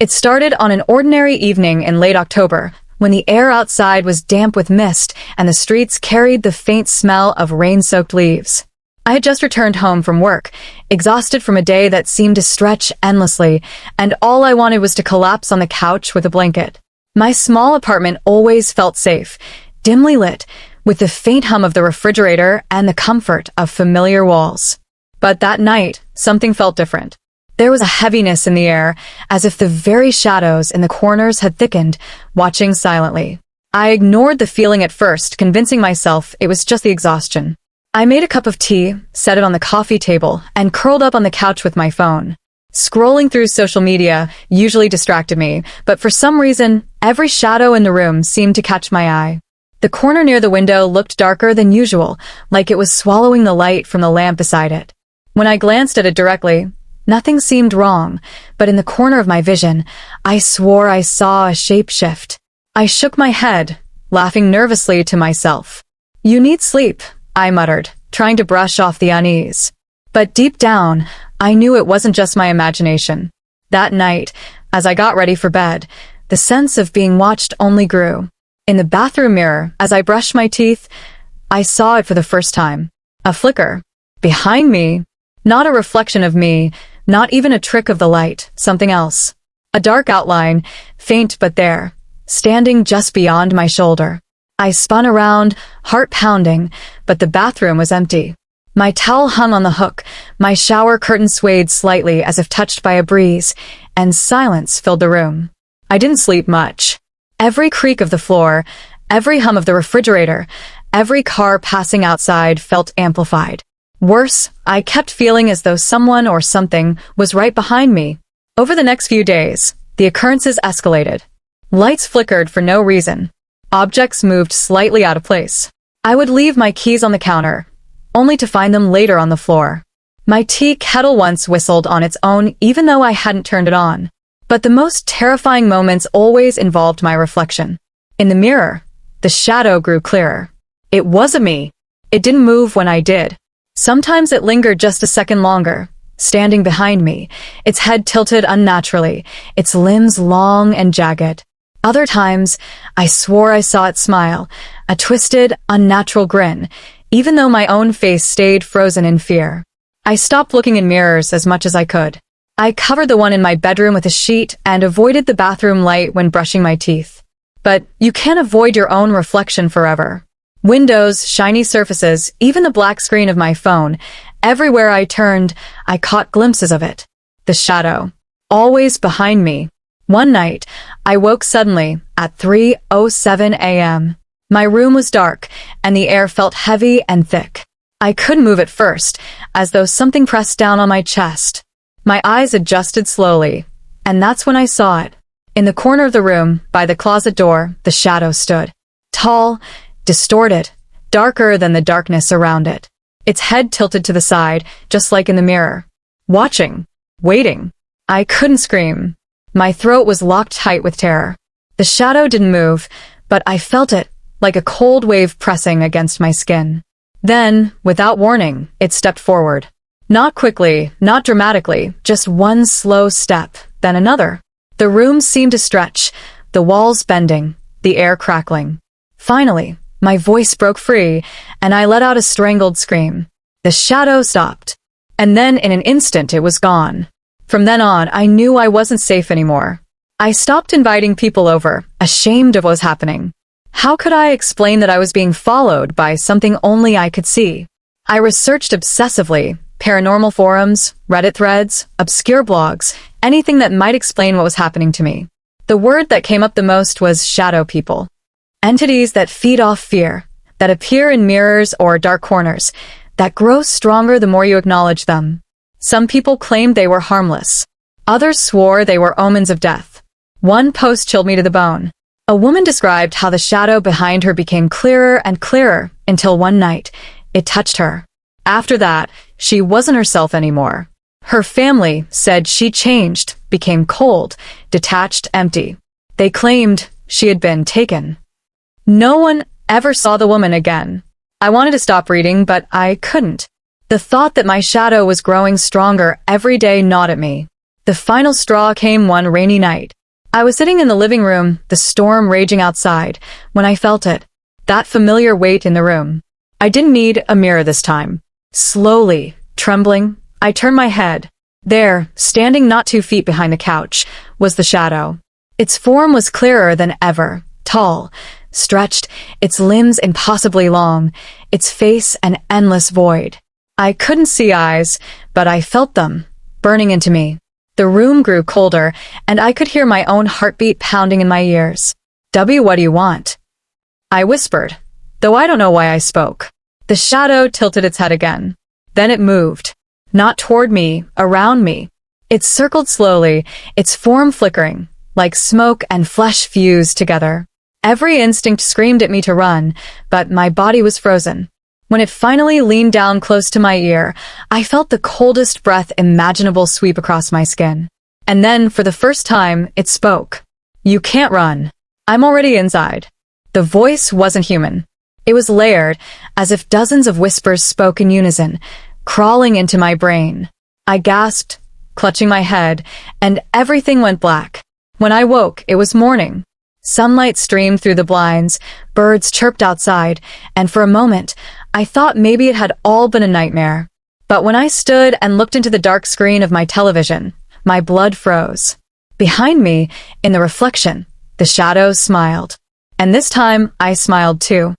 It started on an ordinary evening in late October, when the air outside was damp with mist and the streets carried the faint smell of rain-soaked leaves. I had just returned home from work, exhausted from a day that seemed to stretch endlessly, and all I wanted was to collapse on the couch with a blanket. My small apartment always felt safe, dimly lit, with the faint hum of the refrigerator and the comfort of familiar walls. But that night, something felt different. There was a heaviness in the air, as if the very shadows in the corners had thickened, watching silently. I ignored the feeling at first, convincing myself it was just the exhaustion. I made a cup of tea, set it on the coffee table, and curled up on the couch with my phone. Scrolling through social media usually distracted me, but for some reason, every shadow in the room seemed to catch my eye. The corner near the window looked darker than usual, like it was swallowing the light from the lamp beside it. When I glanced at it directly, nothing seemed wrong, but in the corner of my vision, I swore I saw a shape shift. I shook my head, laughing nervously to myself. "You need sleep," I muttered, trying to brush off the unease. But deep down, I knew it wasn't just my imagination. That night, as I got ready for bed, the sense of being watched only grew. In the bathroom mirror, as I brushed my teeth, I saw it for the first time. A flicker. Behind me. Not a reflection of me, not even a trick of the light, something else. A dark outline, faint but there, standing just beyond my shoulder. I spun around, heart pounding, but the bathroom was empty. My towel hung on the hook, my shower curtain swayed slightly as if touched by a breeze, and silence filled the room. I didn't sleep much. Every creak of the floor, every hum of the refrigerator, every car passing outside felt amplified. Worse, I kept feeling as though someone or something was right behind me. Over the next few days, the occurrences escalated. Lights flickered for no reason. Objects moved slightly out of place. I would leave my keys on the counter, only to find them later on the floor. My tea kettle once whistled on its own even though I hadn't turned it on. But the most terrifying moments always involved my reflection. In the mirror, the shadow grew clearer. It wasn't me. It didn't move when I did. Sometimes it lingered just a second longer, standing behind me, its head tilted unnaturally, its limbs long and jagged. Other times, I swore I saw it smile, a twisted, unnatural grin, even though my own face stayed frozen in fear. I stopped looking in mirrors as much as I could. I covered the one in my bedroom with a sheet and avoided the bathroom light when brushing my teeth. But you can't avoid your own reflection forever. Windows, shiny surfaces, even the black screen of my phone, everywhere I turned, I caught glimpses of it. The shadow. Always behind me. One night, I woke suddenly at 3:07 a.m. My room was dark, and the air felt heavy and thick. I couldn't move at first, as though something pressed down on my chest. My eyes adjusted slowly, and that's when I saw it. In the corner of the room, by the closet door, the shadow stood. Tall, distorted, darker than the darkness around it. Its head tilted to the side, just like in the mirror. Watching. Waiting. I couldn't scream. My throat was locked tight with terror. The shadow didn't move, but I felt it, like a cold wave pressing against my skin. Then, without warning, it stepped forward. Not quickly, not dramatically, just one slow step, then another. The room seemed to stretch, the walls bending, the air crackling. Finally, my voice broke free, and I let out a strangled scream. The shadow stopped. And then in an instant it was gone. From then on, I knew I wasn't safe anymore. I stopped inviting people over, ashamed of what was happening. How could I explain that I was being followed by something only I could see? I researched obsessively, paranormal forums, Reddit threads, obscure blogs, anything that might explain what was happening to me. The word that came up the most was shadow people. Entities that feed off fear, that appear in mirrors or dark corners, that grow stronger the more you acknowledge them. Some people claimed they were harmless. Others swore they were omens of death. One post chilled me to the bone. A woman described how the shadow behind her became clearer and clearer until one night, it touched her. After that, she wasn't herself anymore. Her family said she changed, became cold, detached, empty. They claimed she had been taken. No one ever saw the woman again. I wanted to stop reading, but I couldn't. The thought that my shadow was growing stronger every day gnawed at me. The final straw came one rainy night. I was sitting in the living room, the storm raging outside, when I felt it. That familiar weight in the room. I didn't need a mirror this time. Slowly, trembling, I turned my head. There, standing not 2 feet behind the couch, was the shadow. Its form was clearer than ever, tall, stretched, its limbs impossibly long, its face an endless void. I couldn't see eyes, but I felt them, burning into me. The room grew colder, and I could hear my own heartbeat pounding in my ears. "W, what do you want?" I whispered, though I don't know why I spoke. The shadow tilted its head again. Then it moved. Not toward me, around me. It circled slowly, its form flickering, like smoke and flesh fused together. Every instinct screamed at me to run, but my body was frozen. When it finally leaned down close to my ear, I felt the coldest breath imaginable sweep across my skin. And then, for the first time, it spoke. "You can't run. I'm already inside." The voice wasn't human. It was layered, as if dozens of whispers spoke in unison, crawling into my brain. I gasped, clutching my head, and everything went black. When I woke, it was morning. Sunlight streamed through the blinds, birds chirped outside, and for a moment, I thought maybe it had all been a nightmare. But when I stood and looked into the dark screen of my television, my blood froze. Behind me, in the reflection, the shadows smiled. And this time, I smiled too.